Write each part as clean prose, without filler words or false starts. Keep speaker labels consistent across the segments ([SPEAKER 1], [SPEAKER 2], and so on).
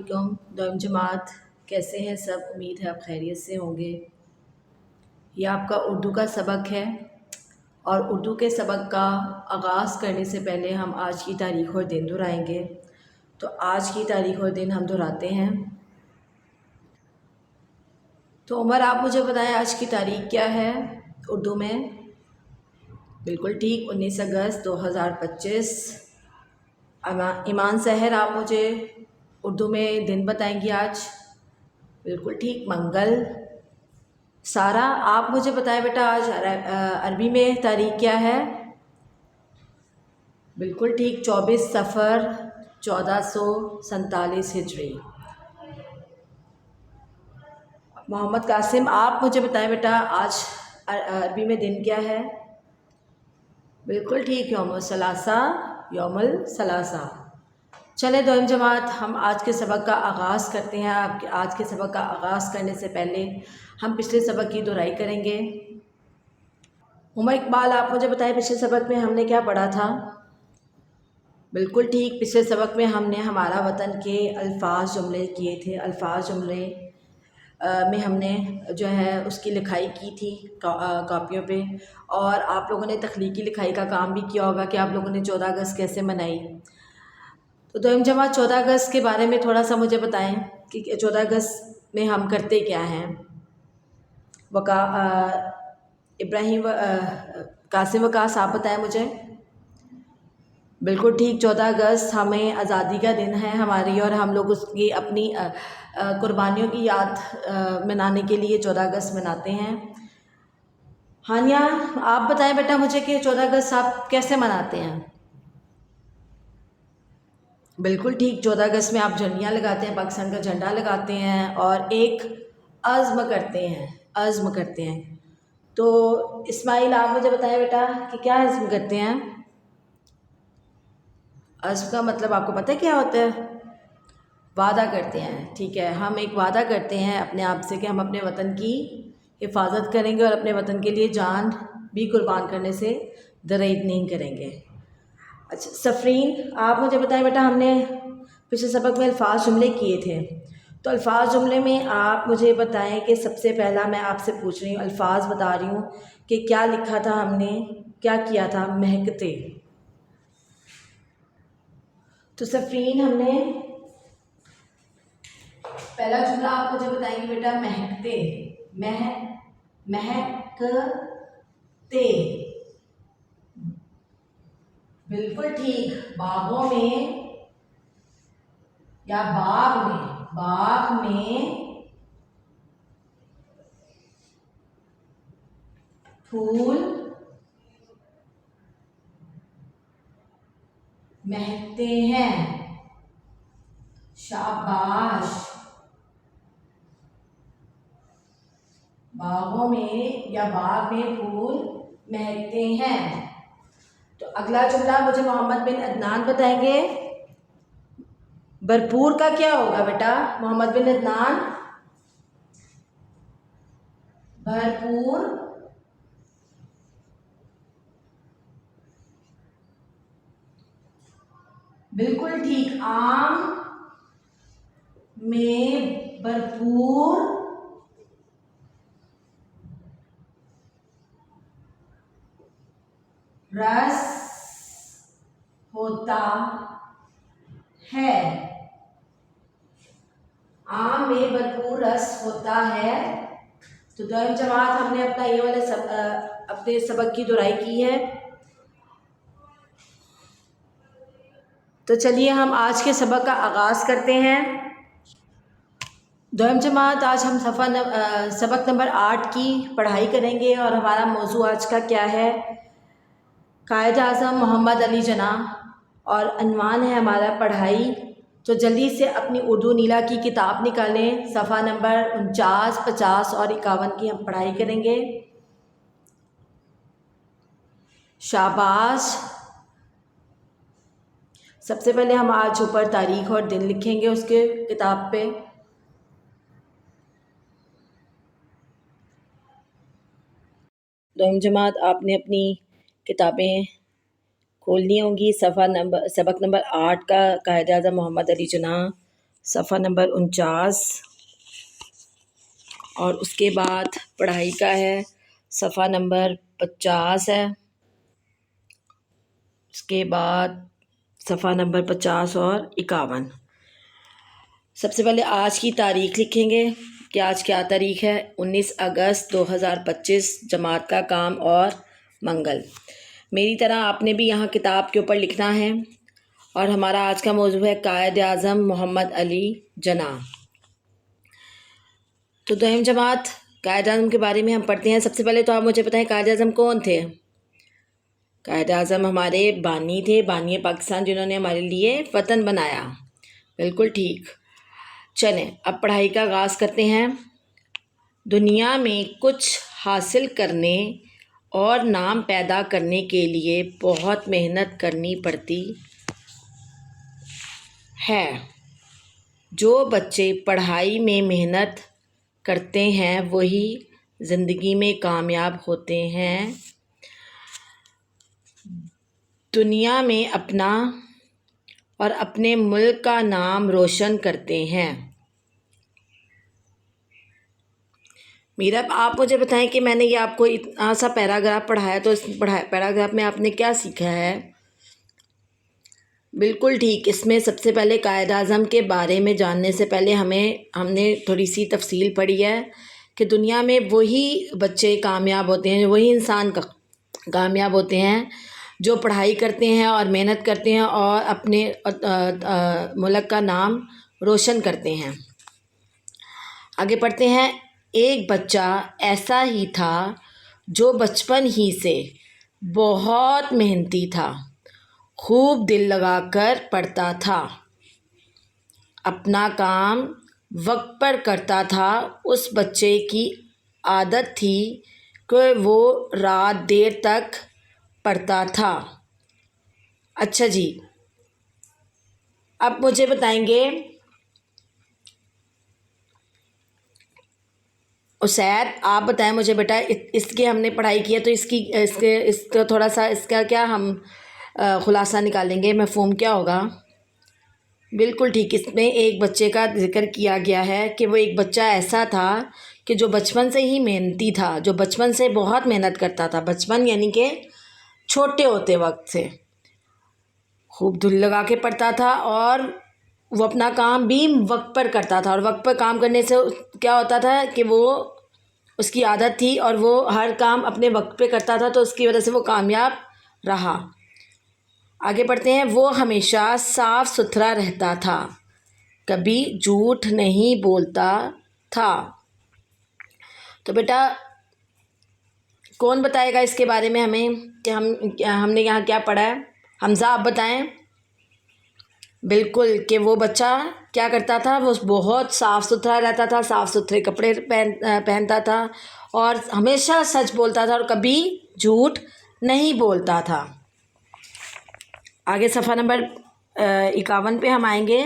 [SPEAKER 1] दोम जमात कैसे हैं सब। उम्मीद है आप खैरियत से होंगे। ये आपका उर्दू का सबक है और उर्दू के सबक का आगाज़ करने से पहले हम आज की तारीख़ और दिन दोहराएंगे। तो आज की तारीख़ और दिन हम दोहराते हैं। तो उमर, आप मुझे बताएं आज की तारीख़ क्या है उर्दू में। बिल्कुल ठीक, 19 अगस्त 2025। ईमान सहर, आप मुझे उर्दू में दिन बताएंगी आज। बिल्कुल ठीक, मंगल। सारा, आप मुझे बताएं बेटा आज अरबी में तारीख़ क्या है। बिल्कुल ठीक, 24 सफ़र 1447 हिजरी। मोहम्मद कासिम, आप मुझे बताएं बेटा आज अरबी में दिन क्या है। बिल्कुल ठीक, यौमुल सलासा, यौमुल सलासा। चले दोम जमात, हम आज के सबक का आगाज़ करते हैं। आज के सबक का आगाज़ करने से पहले हम पिछले सबक की दोहराई करेंगे। उमर इकबाल, आप मुझे बताएं पिछले सबक में हमने क्या पढ़ा था। बिल्कुल ठीक, पिछले सबक में हमने हमारा वतन के अल्फाज जुमले किए थे। अल्फाज जुमले में हमने जो है उसकी लिखाई की थी कॉपियों पे, और आप लोगों ने तख्लीकी लिखाई का काम भी किया होगा कि आप लोगों ने 14 अगस्त कैसे मनाई। तो दोम जमात 14 अगस्त के बारे में थोड़ा सा मुझे बताएं कि 14 अगस्त में हम करते क्या हैं। इब्राहिम कासिम वकास, आप बताएं मुझे। बिल्कुल ठीक, 14 अगस्त हमें आज़ादी का दिन है हमारी, और हम लोग उसकी अपनी कुर्बानियों की याद मनाने के लिए 14 अगस्त मनाते हैं। हानिया, आप बताएं बेटा मुझे कि 14 अगस्त आप कैसे मनाते हैं। बिल्कुल ठीक, 14 अगस्त में आप झंडियाँ लगाते हैं, पाकिस्तान का झंडा लगाते हैं और एक अज़्म करते हैं। तो इस्माइल, आप मुझे बताएं बेटा कि क्या अज़्म करते हैं। अज़्म का मतलब आपको पता है क्या होता है। वादा करते हैं, ठीक है। हम एक वादा करते हैं अपने आप से कि हम अपने वतन की हिफाजत करेंगे और अपने वतन के लिए जान भी कुर्बान करने से दरेज नहीं करेंगे। अच्छा सफरीन, आप मुझे बताएं बेटा, हमने पिछले सबक में अल्फाज जुमले किए थे। तो अल्फाज जुमले में आप मुझे बताएं कि सबसे पहला मैं आपसे पूछ रही हूँ, अल्फाज बता रही हूँ कि क्या लिखा था हमने, क्या किया था। महकते। तो सफरीन, हमने पहला जुमला आप मुझे बताएंगे बेटा, महकते। महकते। बिल्कुल ठीक, बागों में या बाग में फूल महकते हैं। शाबाश। बागों में या बाग में फूल महकते हैं। तो अगला जुमला मुझे मोहम्मद बिन अदनान बताएंगे। भरपूर का क्या होगा बेटा मोहम्मद बिन अदनान। भरपूर। बिल्कुल ठीक, आम में भरपूर रस होता है। आम में भरपूर रस होता है। तो दोनों जमात हमने अपना ये वाले अपने सबक की दोहराई की है। तो चलिए हम आज के सबक का आगाज़ करते हैं। दोम जमात, आज हम सबक नंबर 8 की पढ़ाई करेंगे और हमारा मौजू आज का क्या है। कायद आज़म मोहम्मद अली जना, और अनवान है हमारा पढ़ाई। तो जल्दी से अपनी उर्दू नीला की किताब निकालें। सफ़ा नंबर 49, 50 और 51 की हम पढ़ाई करेंगे। शाबाश। सबसे पहले हम आज ऊपर तारीख़ और दिन लिखेंगे उसके किताब पे। दोम जमात, आपने अपनी किताबें खोलनी होंगी। सबक नंबर 8 का कायद आज़म मोहम्मद अली जना, सफ़ा नंबर 49। और उसके बाद पढ़ाई का है, सफ़ा नंबर 50 है। उसके बाद सफ़ा नंबर 50 और 51। सबसे पहले आज की तारीख़ लिखेंगे कि आज क्या तारीख़ है। 19 अगस्त 2025, जमात का काम और मंगल। मेरी तरह आपने भी यहाँ किताब के ऊपर लिखना है। और हमारा आज का मौजू है कायद आज़म मोहम्मद अली जिन्ना। तो दहम जमात कायद आज़म के बारे में हम पढ़ते हैं। सबसे पहले तो आप मुझे बताएं कायद आज़म कौन थे। कायद आज़म हमारे बानी थे, बानी पाकिस्तान, जिन्होंने हमारे लिए वतन बनाया। बिल्कुल ठीक। चलें अब पढ़ाई का आगाज़ करते हैं। दुनिया में कुछ हासिल करने और नाम पैदा करने के लिए बहुत मेहनत करनी पड़ती है। जो बच्चे पढ़ाई में मेहनत करते हैं वही ज़िंदगी में कामयाब होते हैं, दुनिया में अपना और अपने मुल्क का नाम रोशन करते हैं। मीरा, आप मुझे बताएं कि मैंने ये आपको इतना सा पैराग्राफ पढ़ाया, तो इस पैराग्राफ में आपने क्या सीखा है। बिल्कुल ठीक। इसमें सबसे पहले कायद आज़म के बारे में जानने से पहले हमने थोड़ी सी तफसील पढ़ी है कि दुनिया में वही बच्चे कामयाब होते हैं, वही इंसान कामयाब होते हैं जो पढ़ाई करते हैं और मेहनत करते हैं और अपने मुल्क का नाम रोशन करते हैं। आगे पढ़ते हैं। एक बच्चा ऐसा ही था जो बचपन ही से बहुत मेहनती था, खूब दिल लगाकर पढ़ता था, अपना काम वक्त पर करता था। उस बच्चे की आदत थी कि वो रात देर तक पढ़ता था। अच्छा जी, अब मुझे बताएंगे उसैद, आप बताएं मुझे बेटा, इसकी हमने पढ़ाई की है तो इसका थोड़ा सा इसका क्या हम ख़ुलासा निकालेंगे, मफ़हूम क्या होगा। बिल्कुल ठीक। इसमें एक बच्चे का जिक्र किया गया है कि वो एक बच्चा ऐसा था कि जो बचपन से ही मेहनती था, जो बचपन से बहुत मेहनत करता था। बचपन यानी कि छोटे होते वक्त से खूब दिल लगा के पढ़ता था और वो अपना काम भी वक्त पर करता था। और वक्त पर काम करने से क्या होता था कि वो उसकी आदत थी और वो हर काम अपने वक्त पे करता था, तो उसकी वजह से वो कामयाब रहा। आगे पढ़ते हैं। वो हमेशा साफ सुथरा रहता था, कभी झूठ नहीं बोलता था। तो बेटा कौन बताएगा इसके बारे में हमें कि हमने यहाँ क्या पढ़ा है। हमज़ा, आप बताएं। बिल्कुल कि वो बच्चा क्या करता था, वो बहुत साफ़ सुथरा रहता था, साफ़ सुथरे कपड़े पहनता था और हमेशा सच बोलता था और कभी झूठ नहीं बोलता था। आगे सफ़ा नंबर 51 पे हम आएंगे।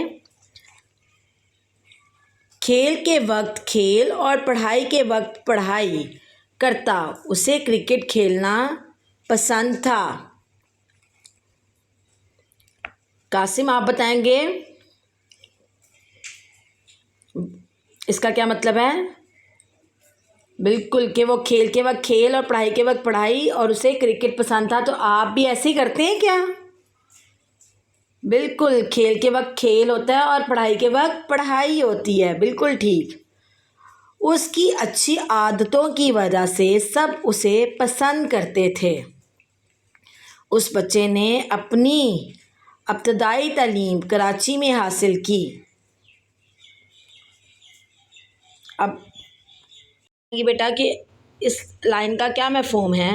[SPEAKER 1] खेल के वक्त खेल और पढ़ाई के वक्त पढ़ाई करता, उसे क्रिकेट खेलना पसंद था। कासिम, आप बताएंगे इसका क्या मतलब है। बिल्कुल कि वो खेल के वक्त खेल और पढ़ाई के वक्त पढ़ाई और उसे क्रिकेट पसंद था। तो आप भी ऐसे ही करते हैं क्या। बिल्कुल, खेल के वक्त खेल होता है और पढ़ाई के वक्त पढ़ाई होती है। बिल्कुल ठीक। उसकी अच्छी आदतों की वजह से सब उसे पसंद करते थे। उस बच्चे ने अपनी इब्तदाई तालीम कराची में हासिल की। अब ये बेटा कि इस लाइन का क्या मफ़हूम है।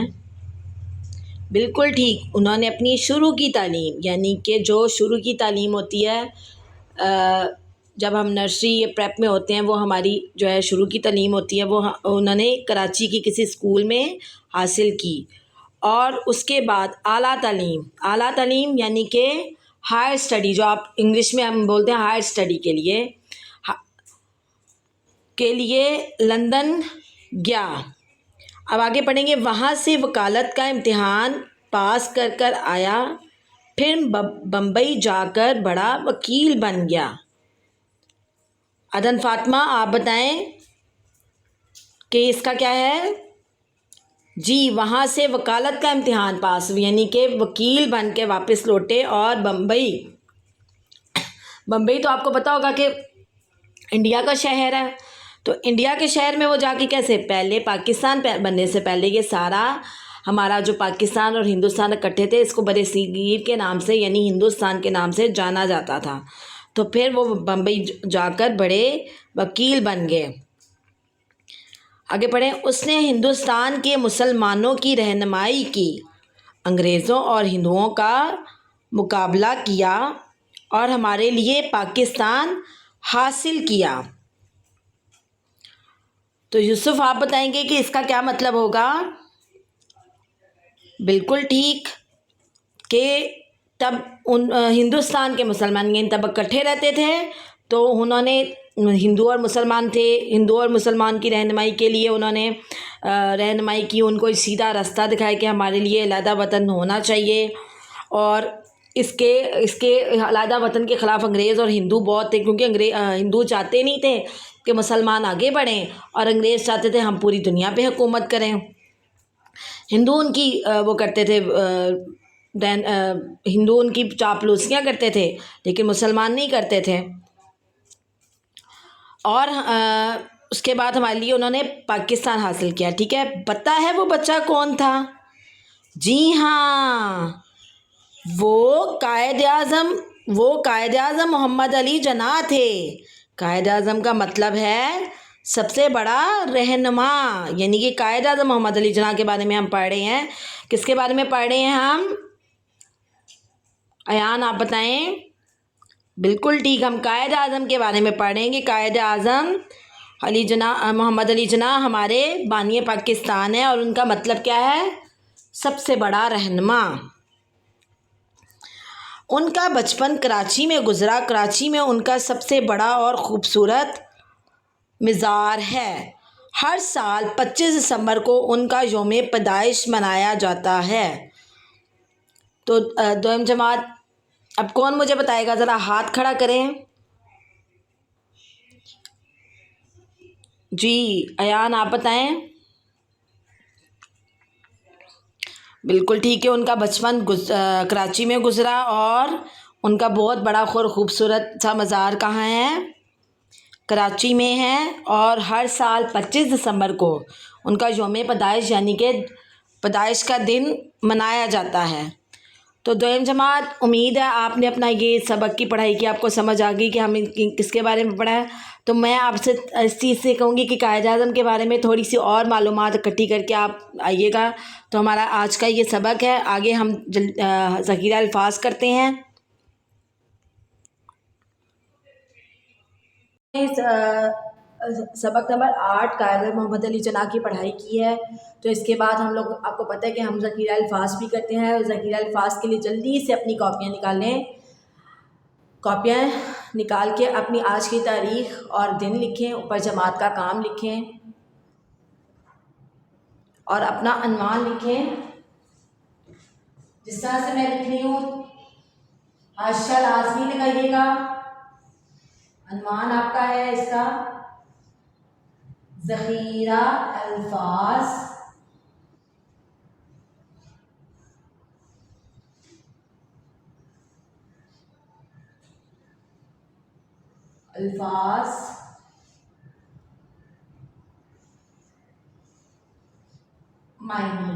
[SPEAKER 1] बिल्कुल ठीक। उन्होंने अपनी शुरू की तालीम, यानी कि जो शुरू की तालीम होती है, जब हम नर्सरी या प्रेप में होते हैं, वो हमारी जो है शुरू की तालीम होती है, वो उन्होंने कराची की किसी स्कूल में हासिल की। और उसके बाद आला तालीम यानी कि हायर स्टडी, जो आप इंग्लिश में हम बोलते हैं हायर स्टडी के लिए लंदन गया। अब आगे पढ़ेंगे। वहाँ से वकालत का इम्तिहान पास कर आया, फिर बम्बई जाकर बड़ा वकील बन गया। अदन फातिमा आप बताएं कि इसका क्या है। जी, वहाँ से वकालत का इम्तिहान पास हुई, यानी कि वकील बन के वापस लौटे। और बम्बई तो आपको पता होगा कि इंडिया का शहर है। तो इंडिया के शहर में वो जाके कैसे, पहले पाकिस्तान बनने से पहले ये सारा हमारा जो पाकिस्तान और हिंदुस्तान इकट्ठे थे, इसको बड़े सगीर के नाम से यानी हिंदुस्तान के नाम से जाना जाता था। तो फिर वो बम्बई जाकर बड़े वकील बन गए। आगे पढ़ें। उसने हिंदुस्तान के मुसलमानों की रहनुमाई की, अंग्रेज़ों और हिंदुओं का मुकाबला किया और हमारे लिए पाकिस्तान हासिल किया। तो यूसुफ आप बताएंगे कि इसका क्या मतलब होगा। बिल्कुल ठीक, कि तब उन हिंदुस्तान के मुसलमान तब इकट्ठे रहते थे, तो उन्होंने हिंदू और मुसलमान थे, हिंदू और मुसलमान की रहनुमाई के लिए उन्होंने रहनुमाई की, उनको सीधा रास्ता दिखाया कि हमारे लिए अलहदा वतन होना चाहिए। और इसके अलहदा वतन के ख़िलाफ़ अंग्रेज़ और हिंदू बहुत थे, क्योंकि हिंदू चाहते नहीं थे कि मुसलमान आगे बढ़ें, और अंग्रेज़ चाहते थे हम पूरी दुनिया पे हुकूमत करें। हिंदू उनकी वो करते थे, हिंदू उनकी चापलूसियाँ करते थे, लेकिन मुसलमान नहीं करते थे। और उसके बाद हमारे लिए उन्होंने पाकिस्तान हासिल किया। ठीक है, पता है वो बच्चा कौन था। जी हाँ, वो कायद आज़म मोहम्मद अली जिन्ना थे। कायद आज़म का मतलब है सबसे बड़ा रहनुमा, यानी कि कायद आज़म मोहम्मद अली जिन्ना के बारे में हम पढ़ रहे हैं। किसके बारे में पढ़ रहे हैं हम, अयान आप बताएं। बिल्कुल ठीक, हम कायद आज़म के बारे में पढ़ेंगे। कायद आज़म अली जिन्ना, मोहम्मद अली जिन्ना हमारे बानी पाकिस्तान है, और उनका मतलब क्या है, सबसे बड़ा रहनुमा। उनका बचपन कराची में गुजरा। कराची में उनका सबसे बड़ा और ख़ूबसूरत मज़ार है। हर साल 25 दिसंबर को उनका यौम पैदाइश मनाया जाता है। तो दोयम जमात, अब कौन मुझे बताएगा, ज़रा हाथ खड़ा करें। जी अयान आप बताएं। बिल्कुल ठीक है, उनका बचपन कराची में गुजरा, और उनका बहुत बड़ा और ख़ूबसूरत सा मज़ार कहाँ है, कराची में है। और हर साल 25 दिसंबर को उनका यौम पैदाइश यानी कि पैदाइश का दिन मनाया जाता है। तो दोयम जमात, उम्मीद है आपने अपना ये सबक की पढ़ाई की, आपको समझ आ गई कि हमें किसके बारे में पढ़ा है। तो मैं आपसे इस चीज़ से कहूँगी कि कायद आज़म के बारे में थोड़ी सी और मालूमात इकट्ठी करके आप आइएगा। तो हमारा आज का ये सबक है। आगे हम ज़ख़ीरा अल्फाज करते हैं। सबक नंबर 8 कायद मोहम्मद अली जिन्ना की पढ़ाई की है। तो इसके बाद हम लोग, आपको पता है कि हम ज़ख़ीरा अल्फाज भी करते हैं। और ज़ख़ीरा अल्फाज के लिए जल्दी से अपनी कॉपियाँ निकाल लें। कॉपियाँ निकाल के अपनी आज की तारीख़ और दिन लिखें, ऊपर जमात का काम लिखें, और अपना अनवान लिखें जिस तरह से मैं लिख रही हूँ। हाशिया लाज़मी लगाइएगा। अनवान आपका है इसका ज़ख़ीरा अल्फाज। मायनी।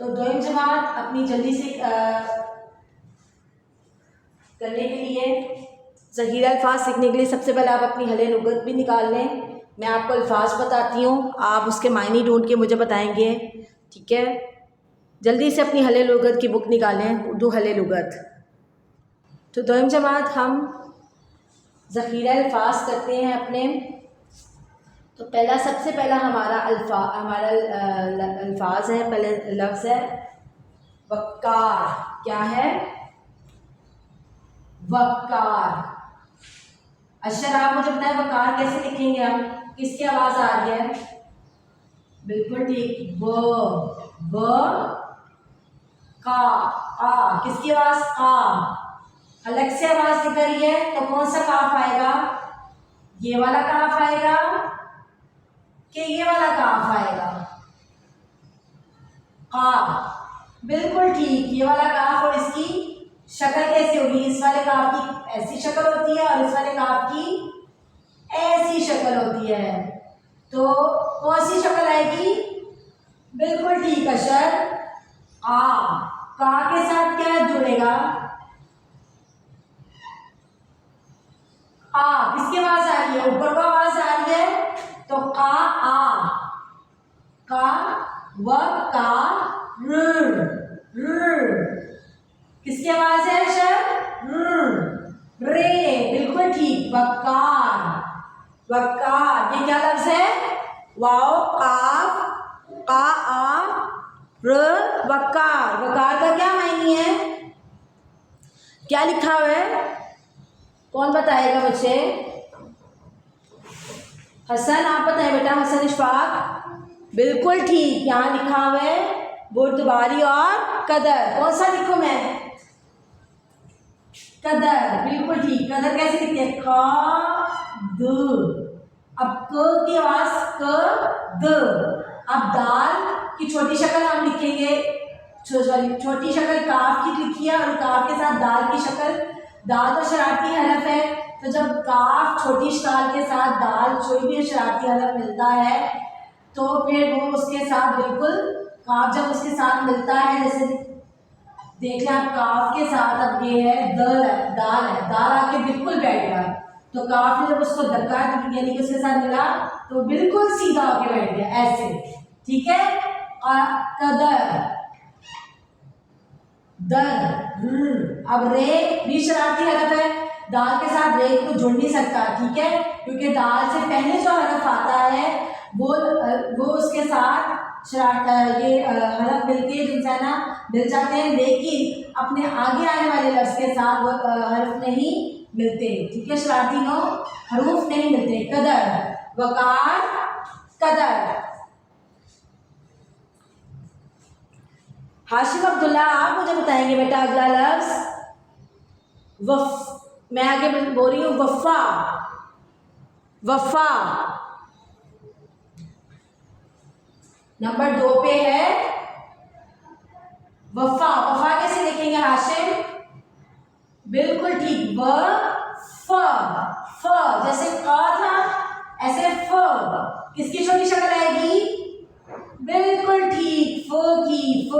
[SPEAKER 1] तो दोयम जमात, अपनी जल्दी से करने के लिए, ज़ख़ीरा अल्फाज सीखने के लिए सबसे पहले आप अपनी हले लुगत भी निकाल लें। मैं आपको अल्फाज बताती हूँ, आप उसके मायने ढूंढ के मुझे बताएंगे। ठीक है, जल्दी से अपनी हले लुगत की बुक निकालें, उर्दू हले लुगत। तो दोयम जमात, हम ज़ख़ीरा अल्फाज करते हैं अपने। तो सबसे पहला हमारा अल्फाज है, पहले लफ्ज़ है वक़्कार। क्या है, वक़्कार। अच्छा आप मुझे बताएं वक़्कार कैसे लिखेंगे हम, किसकी आवाज़ आ रही है। बिल्कुल ठीक, व का, आ, किसकी आवाज़, आ। अलग से आवाज निकल रही है तो कौन सा काफ आएगा? ये वाला काफ आएगा कि ये वाला काफ आएगा? काफ, बिल्कुल ठीक, ये वाला काफ। और इसकी शक्ल कैसी होगी? इस वाले काफ की ऐसी शक्ल होती है और इस वाले काफ की ऐसी शक्ल होती है। तो कौन सी शक्ल आएगी? बिल्कुल ठीक अक्षर आ। का के साथ क्या जुड़ेगा? आ। किसकी आवाज आ रही है? ऊपर को आवाज आ रही है तो का आ। का व का किसकी आवाज है अक्षर? रे, बिल्कुल ठीक, वकार। वकार ये क्या लफ्ज है? वाओ काफ का आ र वकार। वकार का क्या मायने है? क्या लिखा हुआ है? कौन बताएगा बच्चे? हसन, आप बताएं बेटा। हसन इशफाक, बिल्कुल ठीक, यहाँ लिखा हुआ है बुर्दबारी और कदर। कौन सा लिखूं मैं? कदर, बिल्कुल ठीक। कदर कैसे लिखते हैं? ख द। अब क की आवाज क द। अब दाल की छोटी शक्ल हम लिखेंगे, छोटी शक्ल काफ की लिखी है और काफ के साथ दाल की शक्ल। दाल तो शरारती हरफ है, तो जब काफ छोटी शक्ल के साथ दाल कोई भी शरारती हरफ मिलता है तो फिर वो उसके साथ बिल्कुल, काफ जब उसके साथ मिलता है, जैसे देख लें आप काफ के साथ, अब ये है दाल है, दाल आके बिल्कुल बैठ गया। तो काफ ने जब उसको धक्का यानी कि उसके साथ मिला तो बिल्कुल सीधा होके बैठ गया ऐसे, ठीक है। कदर, दर। अब रे भी शरारती हरफ है, दाल के साथ रे को जुड़ नहीं सकता, ठीक है, क्योंकि दाल से पहले जो हरफ आता है वो उसके साथ ये हरफ मिलके जिनसे ना मिल जाते हैं, लेकिन अपने आगे आने वाले लफ्ज के साथ वो हरफ नहीं मिलते, ठीक है, शरारती नो हरूफ नहीं मिलते। कदर, वकार, कदर। हाशिम अब्दुल्ला, आप मुझे बताएंगे बेटा अगला लफ्ज मैं आगे बोल रही हूँ वफा। वफा नंबर 2 पे है वफा। वफा कैसे लिखेंगे हाशिम? बिल्कुल ठीक, व फ जैसे क था ऐसे फ। किसकी छोटी शक्ल आएगी? बिल्कुल ठीक, फ की, फ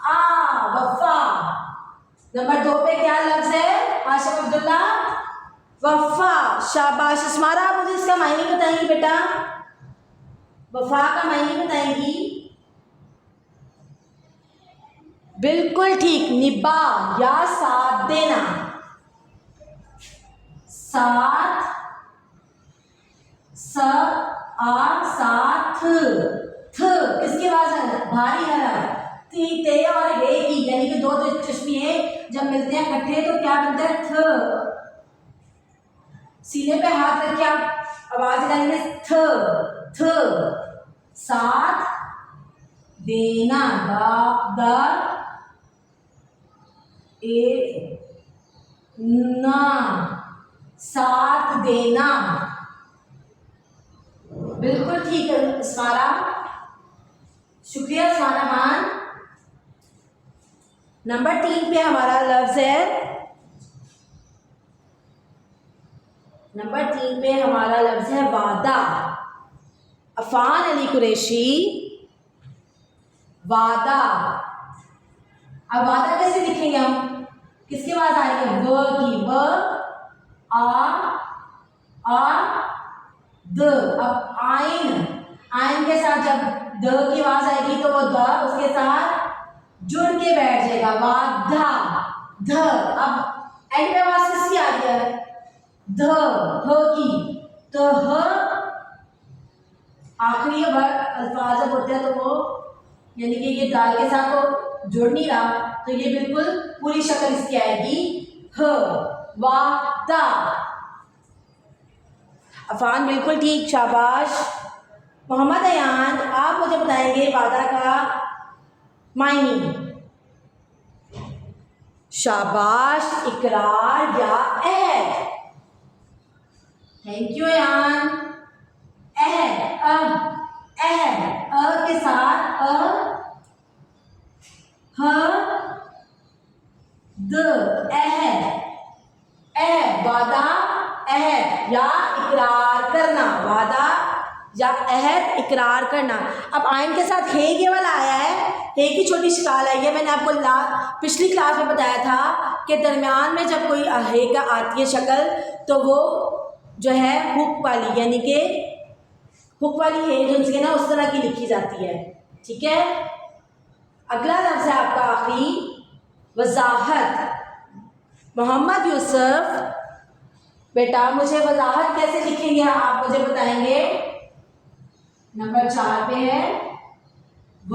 [SPEAKER 1] आ, वफा। नंबर 2 पे क्या लफ्ज है हाशिम अब्दुल्ला? वफा। शाबाश इस्मारा, आप मुझे इसका मायने बताएंगी बेटा, वफा का मायने बताएंगी? बिल्कुल ठीक, निभा या साथ देना। साथ, साथ, किसकी आवाज है? भारी हरफ ते और हे की, यानी कि दो चश्मे जब मिलते हैं इकट्ठे तो क्या बनता है? थ। सीने पे हाथ रख के आप आवाज लगाएंगे थ। साथ देना, ना, साथ देना। बिल्कुल ठीक है सारा, शुक्रिया सारा खान। नंबर 3 पे हमारा लफ्ज है, नंबर 3 पे हमारा लफ्ज है वादा। अफान अली कुरैशी, वादा। अब वादा कैसे लिखेंगे हम? किसके बाद आएंगे? व की, व आ द। अब आइन के साथ जब द की आवाज आएगी तो वो द उसके साथ जुड़ के बैठ जाएगा, वादा, ध। अब एंड पे आवाज किसकी आ रही है? ध, ह की, तो ह आखिरी अल्फाज जब होते हैं तो वो यानी कि ये दाल के साथ तो जुड़ नहीं रहा, तो ये बिल्कुल पूरी शक्ल इसकी आएगी ह, वादा। अफान बिल्कुल ठीक, शाबाश। मोहम्मद अयान, आप मुझे बताएंगे वादा का मायने। शाबाश, इकरार या अहद। थैंक यू यान। अहद, अहद के साथ द, अहद, अहद वादा, अहद या इकरार करना, वादा या अहद इकरार करना। अब आइन के साथ हे ये वाला आया है, हे की छोटी शिकाल आई है। मैंने आपको पिछली क्लास में बताया था कि दरमियान में जब कोई हे का आती है शक्ल तो वो जो है हुक वाली, यानी कि हुक वाली है जो उसके ना उस तरह की लिखी जाती है। ठीक है, अगला लफ्ज़ है आपका आखिरी, वजाहत। मोहम्मद यूसुफ, बेटा मुझे वजाहत कैसे लिखेंगे आप मुझे बताएंगे। नंबर 4 पे है व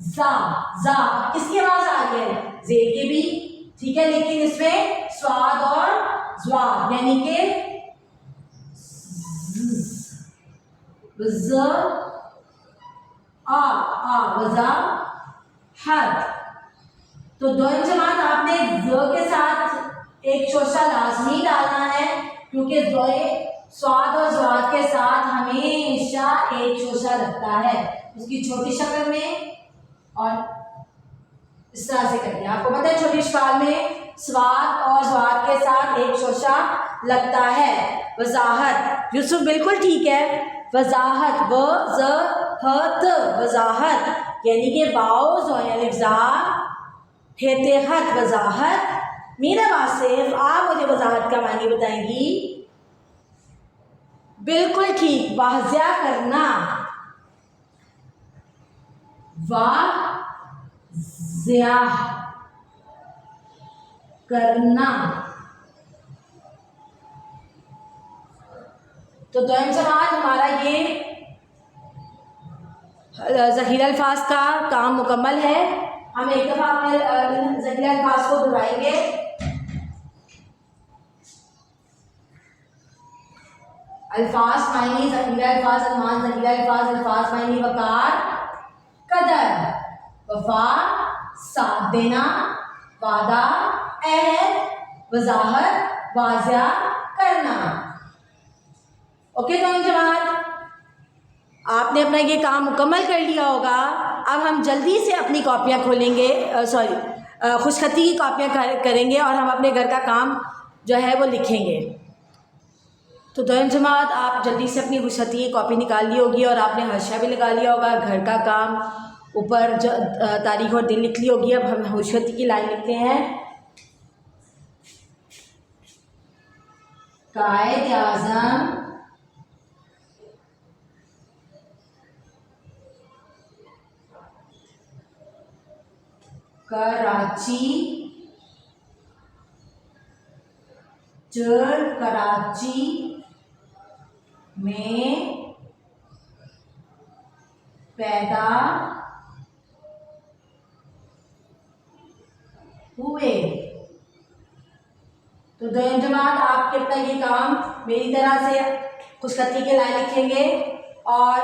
[SPEAKER 1] जा, जा किसकी आवाज आ रही है, जे के भी, ठीक है, लेकिन इसमें स्वाद और ज्वाद यानी कि ज आ वजा हद। तो दो जमात आपने ज के साथ एक शोशा लाजमी डालना है, क्योंकि स्वाद और ज्वाद के साथ हमेशा एक शोशा लगता है उसकी छोटी शक्ल में, और इस तरह से करके आपको पता है छोटी शक्ल में स्वाद और ज्वाद के साथ एक शोशा लगता है। वजाहत, यूसुफ बिल्कुल ठीक है, वजाहत, व ज ह त, वजाहत यानी कि वाओ ज़ा हेते हत, वजाहत। मीरा वासिफ, आप मुझे वजाहत का मानी बताएंगी। बिल्कुल ठीक, वाज़िया करना, वाज़िया करना। तो दोनों जमात हमारा ये ज़ख़ीरा अल्फाज का काम मुकम्मल है। हम एक दफ़ा अपने ज़ख़ीरा अल्फाज को दोहराएंगे। अल्फाज मायनी, ज़ख़ीरा अल्फाज, अलमान ज़ख़ीरा अल्फाज, अल्फाज मायनी, वक़ार, कदर, वफा, साथ देना, वादा, अहद, वजाहत, वाज़िया करना। ओके तो जमात, आपने अपना ये काम मुकम्मल कर लिया होगा। अब हम जल्दी से अपनी कॉपियाँ खोलेंगे, खुशखती की कॉपियाँ करेंगे और हम अपने घर का काम जो है वो लिखेंगे। तो दोनों जमात, आप जल्दी से अपनी खुशखती की कॉपी निकाल ली होगी और आपने हर्षा भी लगा लिया होगा। घर का काम ऊपर तारीख और दिन लिख ली होगी। अब हम खुशखती की लाइन लिखते हैं। कायद आज़म कराची, कराची में पैदा हुए। तो दोनों जमात, आपके अपना ये काम मेरी तरह से खुशखती के लाइन लिखेंगे और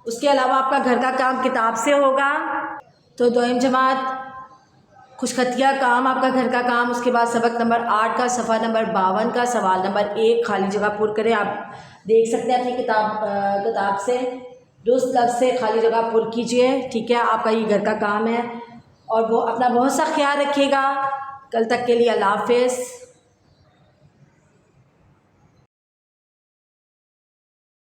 [SPEAKER 1] उसके अलावा आपका घर का काम किताब से होगा। तो दोनों जमात, खुशखतिया काम आपका घर का काम, उसके बाद सबक नंबर 8 का सफ़ा नंबर 52 का सवाल नंबर 1 खाली जगह पुर करें। आप देख सकते हैं अपनी किताब से, दुरुस्त लफ्ज़ से खाली जगह पुर कीजिए। ठीक है, आपका ये घर का काम है और वो अपना बहुत सा ख्याल रखिएगा। कल तक के लिए अल्लाह हाफ़िज़।